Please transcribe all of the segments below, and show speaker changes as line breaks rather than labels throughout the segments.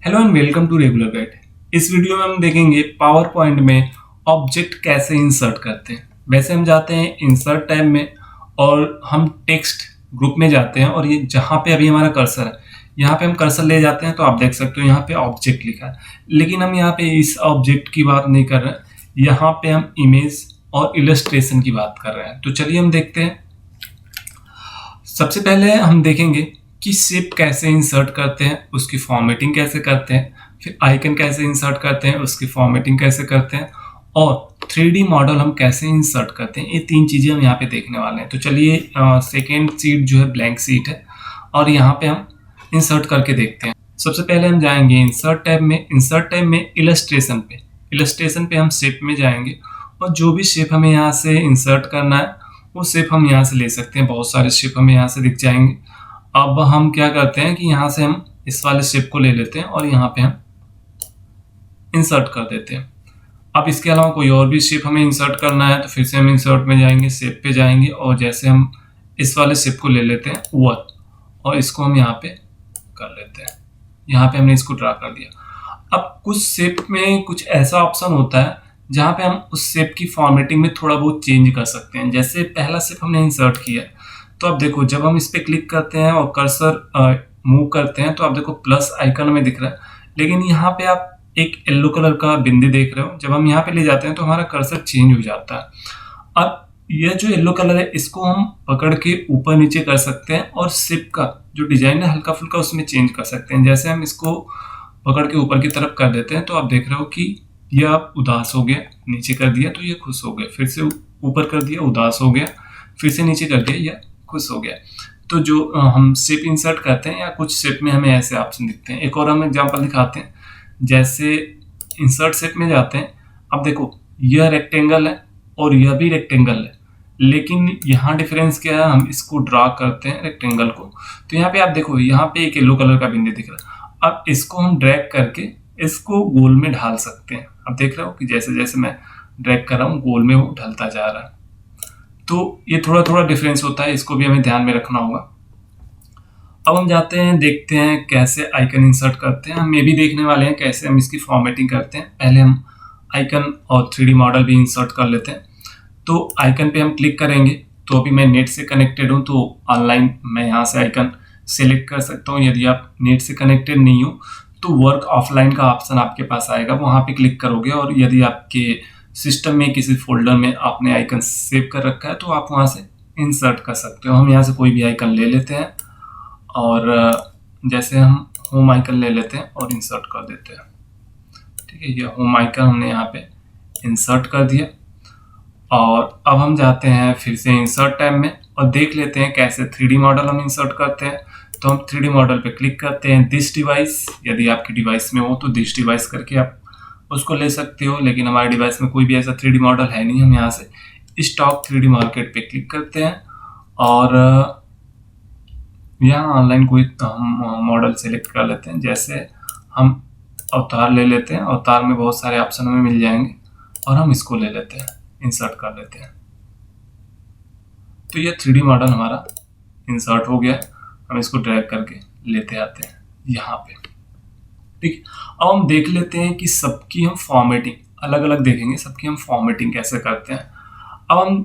Hello and welcome to regular guide. इस video में हम देखेंगे पावर पॉइंट में ऑब्जेक्ट कैसे इंसर्ट करते हैं। वैसे हम जाते हैं इंसर्ट टैब में और हम टेक्स्ट ग्रुप में जाते हैं और ये जहाँ पे अभी हमारा कर्सर है यहाँ पे हम कर्सर ले जाते हैं तो आप देख सकते हो यहाँ पे ऑब्जेक्ट लिखा है, लेकिन हम यहाँ पे इस ऑब्जेक्ट की बात नहीं कर रहे हैं, यहाँ पे हम इमेज और इलस्ट्रेशन की बात कर रहे हैं। तो चलिए हम देखते हैं। सबसे पहले हम देखेंगे कि शेप कैसे इंसर्ट करते हैं, उसकी फॉर्मेटिंग कैसे करते हैं, फिर आइकन कैसे इंसर्ट करते हैं, उसकी फॉर्मेटिंग कैसे करते हैं, और 3D मॉडल हम कैसे इंसर्ट करते हैं। ये तीन चीज़ें हम यहाँ पे देखने वाले हैं। तो चलिए सेकेंड सीट जो है ब्लैंक सीट है और यहाँ पे हम इंसर्ट करके देखते हैं। सबसे पहले हम जाएंगे इंसर्ट टैब में। इंसर्ट टैब में इलस्ट्रेशन पे हम शेप में जाएंगे और जो भी शेप हमें यहाँ से इंसर्ट करना है वो शेप हम यहाँ से ले सकते हैं। बहुत सारे शेप हमें यहाँ से दिख जाएंगे। अब हम क्या करते हैं कि यहाँ से हम इस वाले शेप को ले लेते हैं और यहाँ पे हम इंसर्ट कर देते हैं। अब इसके अलावा कोई और भी शेप हमें इंसर्ट करना है तो फिर से हम इंसर्ट में जाएंगे, शेप पे जाएंगे और जैसे हम इस वाले शेप को ले लेते हैं ऊपर और इसको हम यहाँ पे कर लेते हैं। यहाँ पे हमने इसको ड्रा कर दिया। अब कुछ शेप में कुछ ऐसा ऑप्शन होता है जहाँ पे हम उस शेप की फॉर्मेटिंग में थोड़ा बहुत चेंज कर सकते हैं। जैसे पहला शेप हमने इंसर्ट किया तो अब देखो जब हम इस पे क्लिक करते हैं और कर्सर मूव करते हैं तो आप देखो प्लस आइकन हमें दिख रहा है, लेकिन यहाँ पे आप एक येलो कलर का बिंदु देख रहे हो। जब हम यहाँ पे ले जाते हैं तो हमारा कर्सर चेंज हो जाता है। अब यह जो येलो कलर है इसको हम पकड़ के ऊपर नीचे कर सकते हैं और शेप का जो डिजाइन है हल्का फुल्का उसमें चेंज कर सकते हैं। जैसे हम इसको पकड़ के ऊपर की तरफ कर देते हैं तो आप देख रहे हो कि यह आप उदास हो गया, नीचे कर दिया तो ये खुश हो गया, फिर से ऊपर कर दिया उदास हो गया, फिर से नीचे कर दिया या खुश हो गया। तो जो हम शेप इंसर्ट करते हैं या कुछ शेप में हमें ऐसे ऑप्शन दिखते हैं। एक और हम एग्जांपल दिखाते हैं। जैसे इंसर्ट शेप में जाते हैं, अब देखो यह रेक्टेंगल है और यह भी रेक्टेंगल है, लेकिन यहाँ डिफरेंस क्या है, हम इसको ड्रा करते हैं रेक्टेंगल को तो यहाँ पे आप देखो यहाँ पे एक येलो कलर का बिंदु दिख रहा है। अब इसको हम ड्रैग करके इसको गोल में ढाल सकते हैं। अब देख रहे हो कि जैसे जैसे मैं ड्रैग कर रहा हूँ गोल में वो ढलता जा रहा है। तो ये थोड़ा थोड़ा डिफरेंस होता है, इसको भी हमें ध्यान में रखना होगा। अब हम जाते हैं देखते हैं कैसे आइकन इंसर्ट करते हैं। हम ये भी देखने वाले हैं कैसे हम इसकी फॉर्मेटिंग करते हैं। पहले हम आइकन और 3D मॉडल भी इंसर्ट कर लेते हैं। तो आइकन पे हम क्लिक करेंगे तो अभी मैं नेट से कनेक्टेड हूँ तो ऑनलाइन मैं यहाँ से आइकन सेलेक्ट कर सकता हूँ। यदि आप नेट से कनेक्टेड नहीं हो तो वर्क ऑफलाइन का ऑप्शन आपके पास आएगा, वहाँ पे क्लिक करोगे और यदि आपके सिस्टम में किसी फोल्डर में आपने आइकन सेव कर रखा है तो आप वहाँ से इंसर्ट कर सकते हो। हम यहाँ से कोई भी आइकन ले लेते हैं और जैसे हम होम आइकन ले लेते हैं और इंसर्ट कर देते हैं। ठीक है, ये होम आइकन हमने यहाँ पे इंसर्ट कर दिया। और अब हम जाते हैं फिर से इंसर्ट टैब में और देख लेते हैं कैसे 3D मॉडल हम इंसर्ट करते हैं। तो हम 3D मॉडल पे क्लिक करते हैं, दिस डिवाइस, यदि आपकी डिवाइस में हो तो दिस डिवाइस करके आप उसको ले सकते हो, लेकिन हमारे डिवाइस में कोई भी ऐसा 3D मॉडल है नहीं। हम यहाँ से स्टॉक 3D मार्केट पे क्लिक करते हैं और यहाँ ऑनलाइन कोई हम मॉडल सेलेक्ट कर लेते हैं। जैसे हम अवतार ले लेते हैं, अवतार में बहुत सारे ऑप्शन हमें मिल जाएंगे और हम इसको ले लेते हैं, इंसर्ट कर लेते हैं। तो ये 3D मॉडल हमारा इंसर्ट हो गया है। हम इसको ड्रैग करके लेते आते हैं यहाँ पे। ठीक, अब हम देख लेते हैं कि सबकी हम फॉर्मेटिंग अलग अलग देखेंगे, सबकी हम फॉर्मेटिंग कैसे करते हैं। अब हम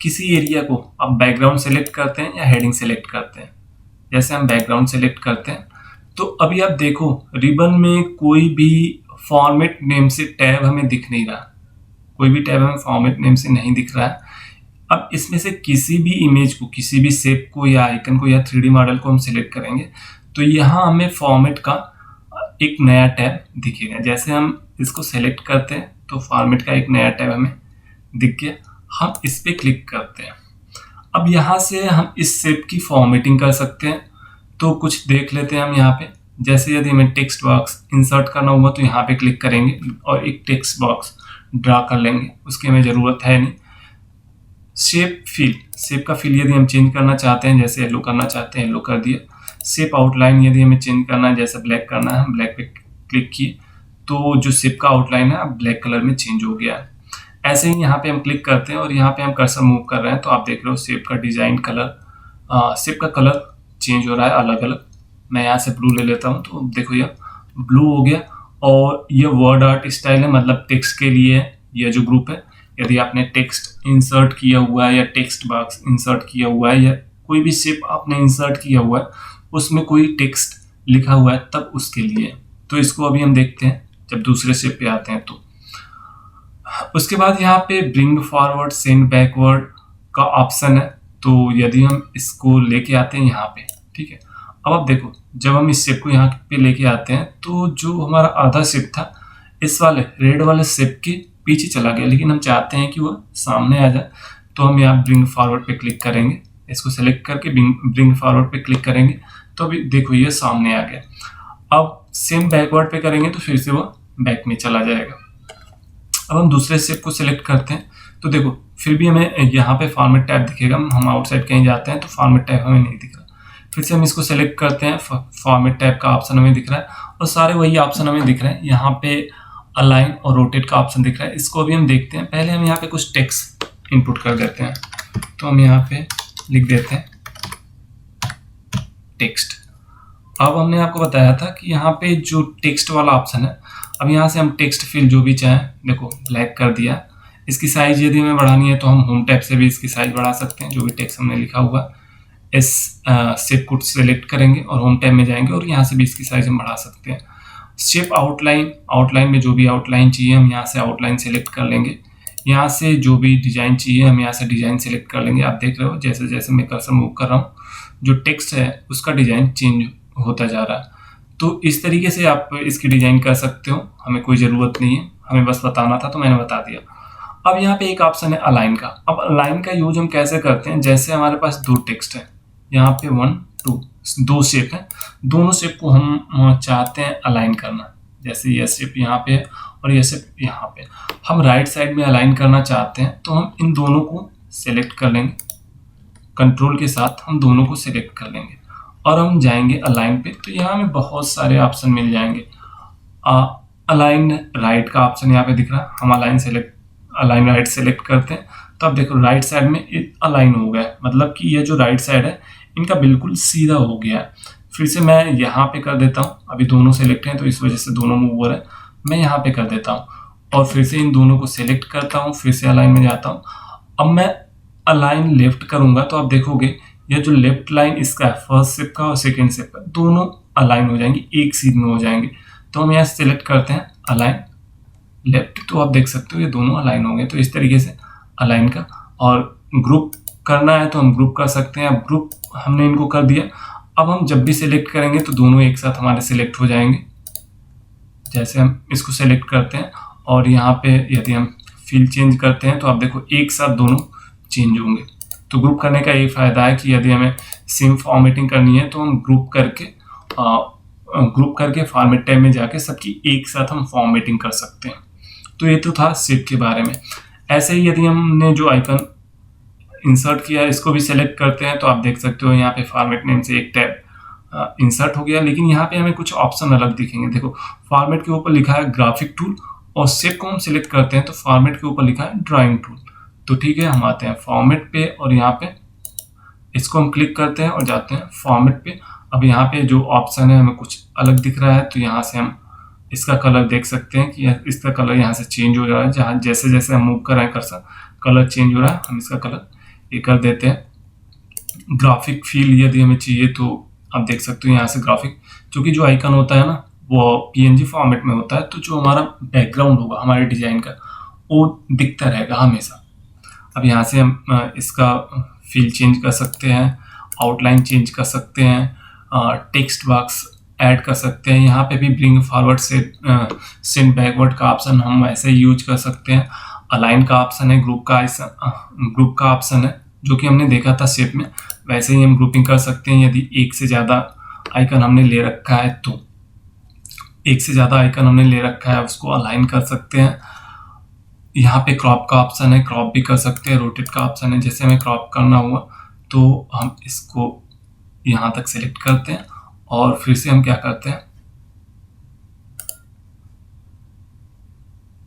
किसी एरिया को अब बैकग्राउंड सेलेक्ट करते हैं या हेडिंग सेलेक्ट करते हैं। जैसे हम बैकग्राउंड सेलेक्ट करते हैं तो अभी आप देखो रिबन में कोई भी फॉर्मेट नेम से टैब हमें दिख नहीं रहा, कोई भी टैब हमें फॉर्मेट नेम से नहीं दिख रहा है। अब इसमें से किसी भी इमेज को, किसी भी शेप को या आइकन को या 3D मॉडल को हम सिलेक्ट करेंगे तो यहाँ हमें फॉर्मेट का एक नया टैब दिखेगा। जैसे हम इसको सेलेक्ट करते हैं तो फॉर्मेट का एक नया टैब हमें दिख गया। हम इस पे क्लिक करते हैं। अब यहाँ से हम इस शेप की फॉर्मेटिंग कर सकते हैं। तो कुछ देख लेते हैं हम यहाँ पे। जैसे यदि हमें टेक्स्ट बॉक्स इंसर्ट करना हुआ तो यहाँ पे क्लिक करेंगे और एक टेक्स्ट बॉक्स ड्रा कर लेंगे, उसकी हमें ज़रूरत है नहीं। शेप फील, शेप का फील यदि हम चेंज करना चाहते हैं, जैसे येलो करना चाहते हैं येलो कर दिया। शेप आउटलाइन यदि हमें चेंज करना है, जैसे ब्लैक करना है, हम ब्लैक पे क्लिक किए तो जो शेप का आउटलाइन है अब ब्लैक कलर में चेंज हो गया है। ऐसे ही यहाँ पे हम क्लिक करते हैं और यहाँ पे हम कर्सर मूव कर रहे हैं तो आप देख रहे हो शेप का डिजाइन कलर, शेप का कलर चेंज हो रहा है अलग अलग। मैं यहाँ से ब्लू ले लेता हूँ तो देखो ये ब्लू हो गया। और ये वर्ड आर्ट स्टाइल है, मतलब टेक्स्ट के लिए है ये जो ग्रुप है। यदि आपने टेक्स्ट इंसर्ट किया हुआ है या टेक्स्ट बॉक्स इंसर्ट किया हुआ है या कोई भी शेप आपने इंसर्ट किया हुआ है उसमें कोई टेक्स्ट लिखा हुआ है तब उसके लिए। तो इसको अभी हम देखते हैं जब दूसरे शेप पे आते हैं। तो उसके बाद यहाँ पे ब्रिंग फॉरवर्ड सेंड बैकवर्ड का ऑप्शन है। तो यदि हम इसको लेके आते हैं यहाँ पे, ठीक है, अब आप देखो जब हम इस शेप को यहाँ पे लेके आते हैं तो जो हमारा आधा शेप था इस वाले रेड वाले शेप के पीछे चला गया, लेकिन हम चाहते हैं कि वो सामने आ जाए। तो हम यहाँ ब्रिंग फॉरवर्ड पे क्लिक करेंगे, इसको सेलेक्ट करके ब्रिंग फॉरवर्ड पे क्लिक करेंगे तो अभी देखो ये सामने आ गया। अब सेम बैकवर्ड पे करेंगे तो फिर से वो बैक में चला जाएगा। अब हम दूसरे शेप को सिलेक्ट करते हैं तो देखो फिर भी हमें यहाँ पे फॉर्मेट टैब दिखेगा। हम आउटसाइड कहीं जाते हैं तो फॉर्मेट टैब हमें नहीं दिख रहा। फिर से हम इसको सेलेक्ट करते हैं, फॉर्मेट टैब का ऑप्शन हमें दिख रहा है और सारे वही ऑप्शन हमें दिख रहे हैं। यहाँ पे अलाइन और रोटेट का ऑप्शन दिख रहा है, इसको भी हम देखते हैं। पहले हम यहाँ पे कुछ टेक्स्ट इनपुट कर देते हैं। तो हम यहाँ पे लिख देते हैं टेक्स्ट। अब हमने आपको बताया था कि यहाँ पे जो टेक्स्ट वाला ऑप्शन है, अब यहाँ से हम टेक्स्ट फिल जो भी चाहें, देखो ब्लैक कर दिया। इसकी साइज यदि हमें बढ़ानी है तो हम होम टैब से भी इसकी साइज बढ़ा सकते हैं। जो भी टेक्स्ट हमने लिखा हुआ इस शेप को सेलेक्ट करेंगे और होम टैब में जाएंगे और यहाँ से भी इसकी साइज हम बढ़ा सकते हैं। शेप आउटलाइन में जो भी आउटलाइन चाहिए हम यहाँ से आउटलाइन सेलेक्ट कर लेंगे। यहाँ से जो भी डिजाइन चाहिए हम यहाँ से डिजाइन सेलेक्ट कर लेंगे। आप देख रहे हो जैसे जैसे मैं कर्सर मूव कर रहा हूँ जो टेक्स्ट है उसका डिजाइन चेंज होता जा रहा है। तो इस तरीके से आप इसकी डिजाइन कर सकते हो, हमें कोई ज़रूरत नहीं है, हमें बस बताना था तो मैंने बता दिया। अब यहाँ पे एक ऑप्शन है अलाइन का। अब अलाइन का यूज हम कैसे करते हैं, जैसे हमारे पास दो टेक्स्ट है, यहाँ पे 1 2 दो शेप है, दोनों शेप को हम चाहते हैं अलाइन करना। जैसे ये शेप यहाँ पे है और ये शेप यहाँ पे, हम राइट साइड में अलाइन करना चाहते हैं तो हम इन दोनों को सेलेक्ट कर लेंगे, कंट्रोल के साथ हम दोनों को सेलेक्ट कर लेंगे और हम जाएंगे अलाइन पे। तो यहाँ हमें बहुत सारे ऑप्शन मिल जाएंगे। अलाइन राइट का ऑप्शन यहाँ पे दिख रहा है, हम अलाइन राइट सेलेक्ट करते हैं तो अब देखो राइट साइड में अलाइन हो गया, मतलब कि ये जो राइट साइड है इनका बिल्कुल सीधा हो गया है। फिर से मैं यहाँ पे कर देता हूँ, अभी दोनों सेलेक्ट हैं तो इस वजह से दोनों मूव हो रहे हैं। मैं यहाँ पे कर देता हूँ और फिर से इन दोनों को सेलेक्ट करता हूँ, फिर से अलाइन में जाता हूँ। अब मैं अलाइन लेफ्ट करूँगा तो आप देखोगे ये जो लेफ्ट लाइन इसका है, फर्स्ट शेप का और सेकेंड शेप का, दोनों अलाइन हो जाएंगे, एक सीध में हो जाएंगे। तो हम यहाँ सेलेक्ट करते हैं अलाइन लेफ्ट, तो आप देख सकते हो ये दोनों अलाइन हो गए। तो इस तरीके से अलाइन का, और ग्रुप करना है तो हम ग्रुप कर सकते हैं। अब ग्रुप हमने इनको कर दिया। अब हम जब भी सिलेक्ट करेंगे तो दोनों एक साथ हमारे सिलेक्ट हो जाएंगे। जैसे हम इसको सेलेक्ट करते हैं और यहाँ पे यदि हम फील चेंज करते हैं तो आप देखो एक साथ दोनों चेंज होंगे। तो ग्रुप करने का ये फ़ायदा है कि यदि हमें सेम फॉर्मेटिंग करनी है तो हम ग्रुप करके फॉर्मेट टैब में जाके सबकी एक साथ हम फॉर्मेटिंग कर सकते हैं। तो ये तो था शेप के बारे में। ऐसे ही यदि हमने जो आइकन इंसर्ट किया है इसको भी सेलेक्ट करते हैं तो आप देख सकते हो यहाँ पे फॉर्मेट नेम से एक टैब इंसर्ट हो गया, लेकिन यहाँ पे हमें कुछ ऑप्शन अलग दिखेंगे। देखो फॉर्मेट के ऊपर लिखा है ग्राफिक टूल और शेप को हम सिलेक्ट करते हैं तो फॉर्मेट के ऊपर लिखा है ड्राइंग टूल। तो ठीक है, हम आते हैं फॉर्मेट पे और यहाँ पे इसको हम क्लिक करते हैं और जाते हैं फॉर्मेट पे। अब यहाँ पे जो ऑप्शन है हमें कुछ अलग दिख रहा है तो यहाँ से हम इसका कलर देख सकते हैं कि इसका कलर यहाँ से चेंज हो रहा है। जहाँ जैसे जैसे हम मूव कर रहे हैं कर्सर कलर चेंज हो रहा है। हम इसका कलर ये कर देते हैं। ग्राफिक फील यदि हमें चाहिए तो आप देख सकते हो यहाँ से ग्राफिक, क्योंकि जो आइकन होता है ना वो PNG फॉर्मेट में होता है, तो जो हमारा बैकग्राउंड होगा हमारे डिजाइन का वो दिखता रहेगा हमेशा। अब यहाँ से हम इसका फील चेंज कर सकते हैं, आउटलाइन चेंज कर सकते हैं, टेक्स्ट बॉक्स ऐड कर सकते हैं। यहाँ पे भी ब्रिंग फॉरवर्ड से सेंड बैकवर्ड का ऑप्शन हम ऐसे ही यूज कर सकते हैं। अलाइन का ऑप्शन है, ग्रुप का ऑप्शन है जो कि हमने देखा था शेप में, वैसे ही हम ग्रुपिंग कर सकते हैं। यदि एक से ज़्यादा आइकन हमने ले रखा है तो उसको अलाइन कर सकते हैं। यहाँ पे क्रॉप का ऑप्शन है, क्रॉप भी कर सकते हैं। रोटेट का ऑप्शन है, जैसे हमें क्रॉप करना हुआ तो हम इसको यहाँ तक सेलेक्ट करते हैं और फिर से हम क्या करते हैं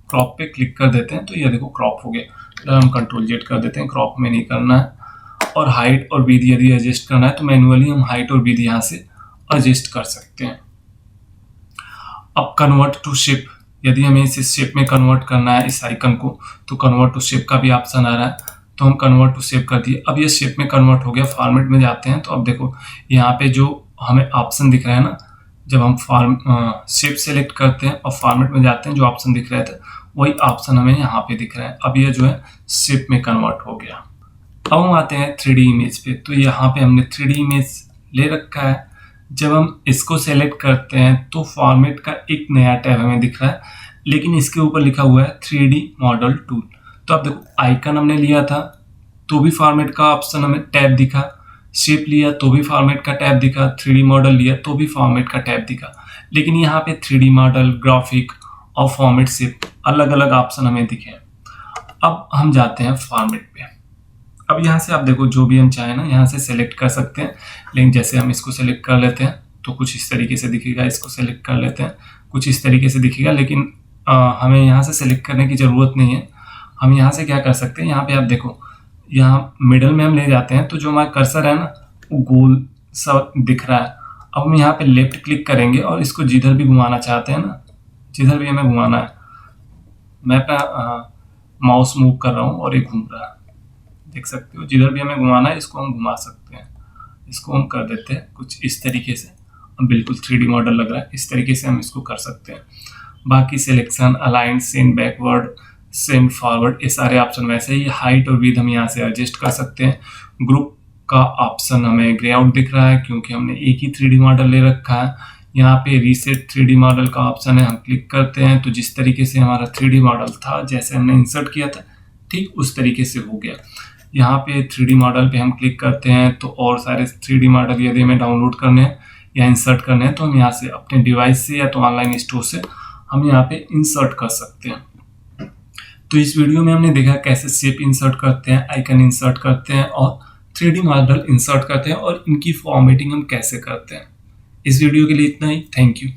क्रॉप पे क्लिक कर देते हैं तो ये देखो क्रॉप हो गया। तो हम कंट्रोल Z कर देते हैं, क्रॉप में नहीं करना है। और हाइट और विड्थ यदि एडजस्ट करना है तो मैन्युअली हम हाइट और विड्थ यहाँ से एडजस्ट कर सकते हैं। अब कन्वर्ट टू शेप, यदि हमें इस शेप में कन्वर्ट करना है इस आइकन को, तो कन्वर्ट टू शेप का भी ऑप्शन आ रहा है, तो हम कन्वर्ट टू शेप कर दिए। अब ये शेप में कन्वर्ट हो गया। फॉर्मेट में जाते हैं तो अब देखो यहाँ पे जो हमें ऑप्शन दिख रहा है ना, जब हम शेप सेलेक्ट करते हैं और फॉर्मेट में जाते हैं, जो ऑप्शन दिख रहे थे वही ऑप्शन हमें यहाँ पे दिख रहा है। अब ये जो है शेप में कन्वर्ट हो गया। अब हम आते हैं 3D इमेज पे। तो यहाँ पे हमने 3D इमेज ले रखा है। जब हम इसको सेलेक्ट करते हैं तो फॉर्मेट का एक नया टैब हमें दिख रहा है, लेकिन इसके ऊपर लिखा हुआ है 3D मॉडल टूल। तो अब देखो आइकन हमने लिया था तो भी फॉर्मेट का ऑप्शन हमें टैब दिखा, शेप लिया तो भी फॉर्मेट का टैब दिखा, 3D मॉडल लिया तो भी फॉर्मेट का टैब दिखा। लेकिन यहाँ पे 3D मॉडल, ग्राफिक और फॉर्मेट शेप अलग अलग ऑप्शन हमें दिखे। अब हम जाते हैं फॉर्मेट पे। अब यहाँ से आप देखो जो भी हम चाहें ना यहाँ से सेलेक्ट कर सकते हैं, लेकिन जैसे हम इसको सेलेक्ट कर लेते हैं तो कुछ इस तरीके से दिखेगा, इसको सेलेक्ट कर लेते हैं कुछ इस तरीके से दिखेगा। लेकिन हमें यहाँ से सेलेक्ट करने की ज़रूरत नहीं है। हम यहाँ से क्या कर सकते हैं, यहाँ पे आप देखो यहाँ मिडल में हम ले जाते हैं तो जो हमारा कर्सर है ना वो गोल सा दिख रहा है। अब हम यहाँ पे लेफ्ट क्लिक करेंगे और इसको जिधर भी घुमाना चाहते हैं ना, जिधर भी हमें घुमाना है, मैं माउस मूव कर रहा हूँ और ये घूम रहा है, देख सकते हो। जिधर भी हमें घुमाना है इसको हम घुमा सकते हैं। इसको हम कर देते हैं कुछ इस तरीके से, अब बिल्कुल 3D मॉडल लग रहा है। इस तरीके से हम इसको कर सकते हैं। बाकी selection, align, send backward, send forward, ये सारे ऑप्शन वैसे ही। हाइट और विड्थ हम यहाँ से एडजस्ट कर सकते हैं। ग्रुप का ऑप्शन हमें ग्रे आउट दिख रहा है क्योंकि हमने एक ही 3D मॉडल ले रखा है। यहाँ पे रीसेट 3D मॉडल का ऑप्शन है, हम क्लिक करते हैं तो जिस तरीके से हमारा 3D मॉडल था, जैसे हमने इंसर्ट किया था ठीक उस तरीके से हो गया। यहाँ पे 3D मॉडल पे हम क्लिक करते हैं तो और सारे 3D मॉडल यदि हमें डाउनलोड करने हैं या इंसर्ट करने हैं तो हम यहाँ से अपने डिवाइस से या तो ऑनलाइन स्टोर से हम यहाँ पे इंसर्ट कर सकते हैं। तो इस वीडियो में हमने देखा कैसे शेप इंसर्ट करते हैं, आइकन इंसर्ट करते हैं और 3D मॉडल इंसर्ट करते हैं और इनकी फॉर्मेटिंग हम कैसे करते हैं। इस वीडियो के लिए इतना ही। Thank you.